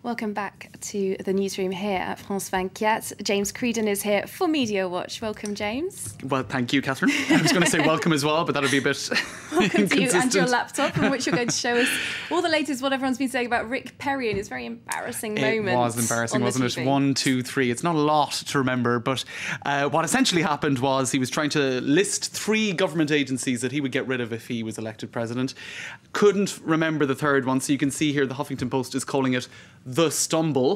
Welcome back to the newsroom here at France 24. James Creedon is here for Media Watch. Welcome, James. Well, thank you, Catherine. I was going to say welcome as well, but that would be a bit welcome to you and your laptop, in which you're going to show us all the latest, what everyone's been saying about Rick Perry and his very embarrassing moment. It was embarrassing, wasn't it? 1, 2, 3. It's not a lot to remember, but what essentially happened was he was trying to list 3 government agencies that he would get rid of if he was elected president. Couldn't remember the third one, so you can see here the Huffington Post is calling it The Stumble.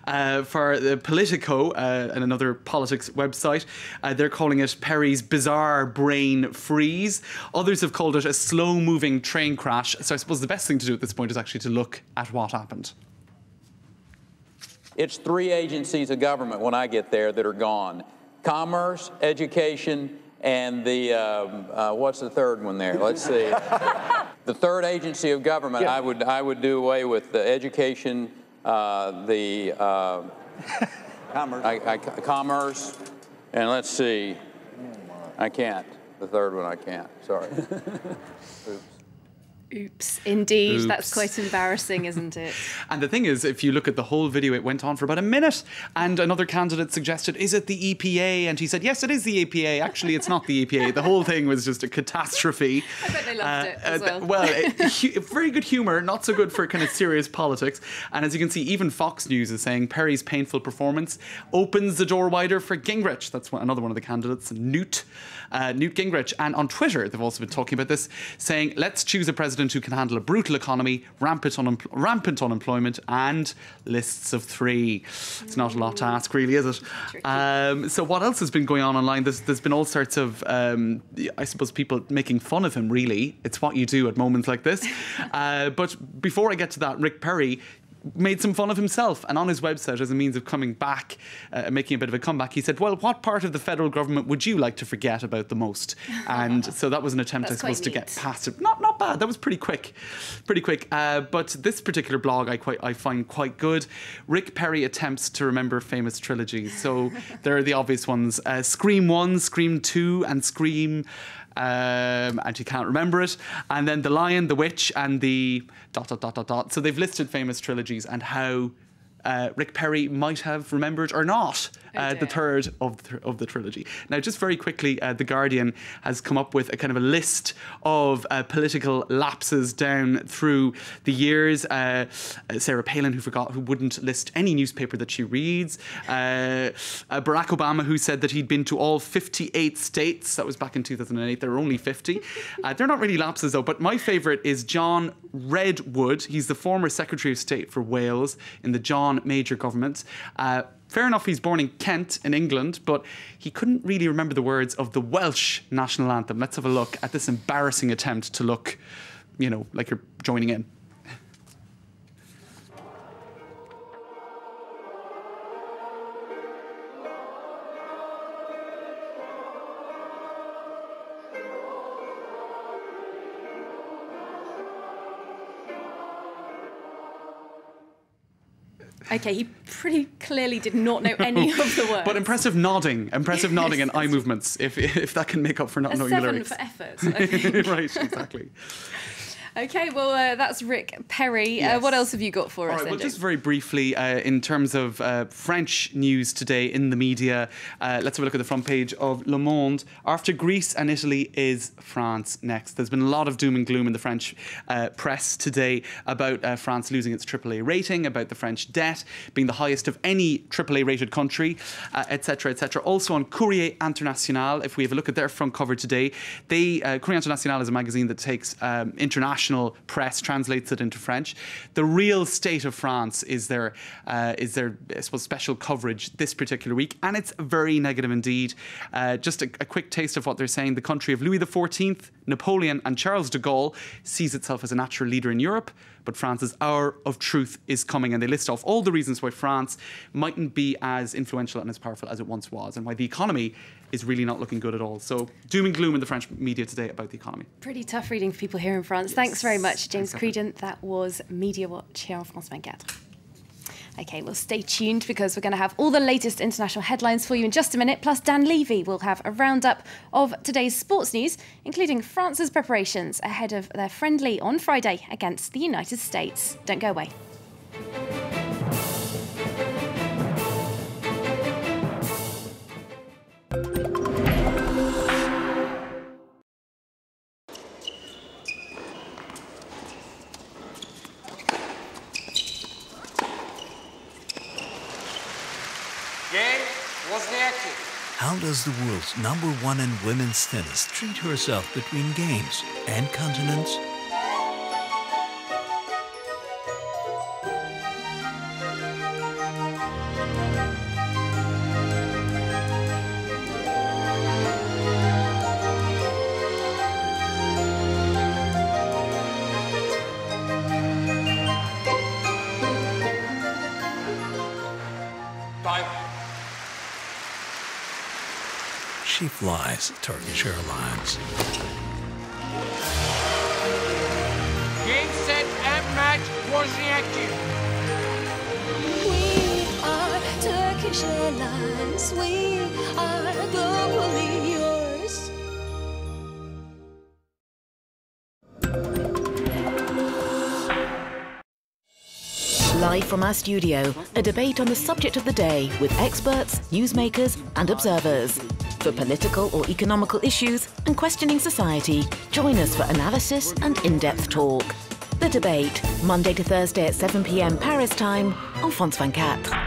For the Politico, and another politics website, they're calling it Perry's bizarre brain freeze. Others have called it a slow-moving train crash. So I suppose the best thing to do at this point is actually to look at what happened. It's 3 agencies of government when I get there that are gone. Commerce, education, and the, what's the third one there? Let's see. The third agency of government, yeah. I would do away with the education, commerce, and let's see. I can't. The third one I can't. Sorry. Oops. Oops, indeed. Oops. That's quite embarrassing, isn't it? And the thing is, if you look at the whole video, it went on for about a minute. And another candidate suggested, is it the EPA? And he said, yes, it is the EPA. Actually, it's not the EPA. The whole thing was just a catastrophe. I bet they loved it as well. Well, very good humour, not so good for kind of serious politics. And as you can see, even Fox News is saying Perry's painful performance opens the door wider for Gingrich. That's another one of the candidates, Newt Gingrich. And on Twitter, they've also been talking about this, saying, let's choose a president who can handle a brutal economy, rampant unemployment, and lists of 3. It's not a lot to ask, really, is it? So what else has been going on online? There's been all sorts of, I suppose, people making fun of him, really. It's what you do at moments like this. But before I get to that, Rick Perry made some fun of himself, and on his website, as a means of coming back, making a bit of a comeback, he said, well, what part of the federal government would you like to forget about the most? And so that was an attempt, I suppose, to get past it. Not bad. That was pretty quick. But this particular blog I find quite good. Rick Perry attempts to remember famous trilogies. So there are the obvious ones. Scream 1, Scream 2, and Scream... and you can't remember it. And then The Lion, The Witch, and the ... So they've listed famous trilogies and how Rick Perry might have remembered or not the third of the trilogy. Now, just very quickly, The Guardian has come up with a kind of a list of political lapses down through the years. Sarah Palin, who wouldn't list any newspaper that she reads. Barack Obama, who said that he'd been to all 58 states. That was back in 2008. There were only 50. They're not really lapses, though. But my favourite is John Redwood. He's the former Secretary of State for Wales in the John Major government. Fair enough, he's born in Kent in England, but he couldn't really remember the words of the Welsh national anthem. Let's have a look at this embarrassing attempt to look, like you're joining in. Okay, he pretty clearly did not know any of the words. But impressive nodding and eye movements, if that can make up for not knowing the lyrics. 7 for effort. Okay. Right, exactly. Okay, well, that's Rick Perry. Yes. What else have you got for us? All right, well, just very briefly, in terms of French news today in the media, let's have a look at the front page of Le Monde. After Greece and Italy, is France next? There's been a lot of doom and gloom in the French press today about France losing its AAA rating, about the French debt being the highest of any AAA rated country, etc., etc. Also on Courrier International, if we have a look at their front cover today, Courrier International is a magazine that takes international press, translates it into French. The real state of France is their I suppose, special coverage this particular week, and it's very negative indeed. Just a quick taste of what they're saying. The country of Louis XIV, Napoleon, and Charles de Gaulle sees itself as a natural leader in Europe, but France's hour of truth is coming, and they list off all the reasons why France mightn't be as influential and as powerful as it once was, and why the economy is really not looking good at all. So doom and gloom in the French media today about the economy. Pretty tough reading for people here in France. Yes. Thanks very much, James Creedon. That was Media Watch here on France 24. Okay, well, stay tuned because we're going to have all the latest international headlines for you in just a minute. Plus, Dan Levy will have a roundup of today's sports news, including France's preparations ahead of their friendly on Friday against the United States. Don't go away. How does the world's #1 in women's tennis treat herself between games and continents? She flies Turkish Airlines. Game, set, and match, Wozniacki. We are Turkish Airlines. We are globally yours. Live from our studio, a debate on the subject of the day with experts, newsmakers and observers. For political or economical issues and questioning society, join us for analysis and in-depth talk. The Debate, Monday to Thursday at 7 p.m. Paris time on France 24.